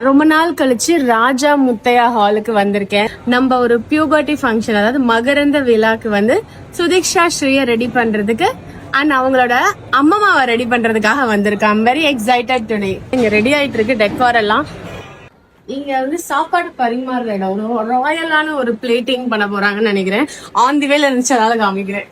ரொம்ப நாள் கழிச்சு ராஜா முத்தையா ஹாலுக்கு வந்திருக்கேன். நம்ம ஒரு பியூபர்ட்டி ஃபங்க்ஷன், அதாவது மகரந்த விழாக்கு வந்து சுதீக்ஷா ஸ்ரீய ரெடி பண்றதுக்கு அண்ட் அவங்களோட அம்மாவை ரெடி பண்றதுக்காக வந்திருக்கேன். I'm very excited today. இங்க ரெடி ஆயிட்டு இருக்கு டெக்கார் எல்லாம். இங்க வந்து சாப்பாடு பரிமாறுற இடம், ஒரு ராயலான ஒரு பிளேட்டிங் பண்ண போறாங்கன்னு நினைக்கிறேன். ஆன் தி வேல இருந்துச்சு, அதனால காமிக்கிறேன்.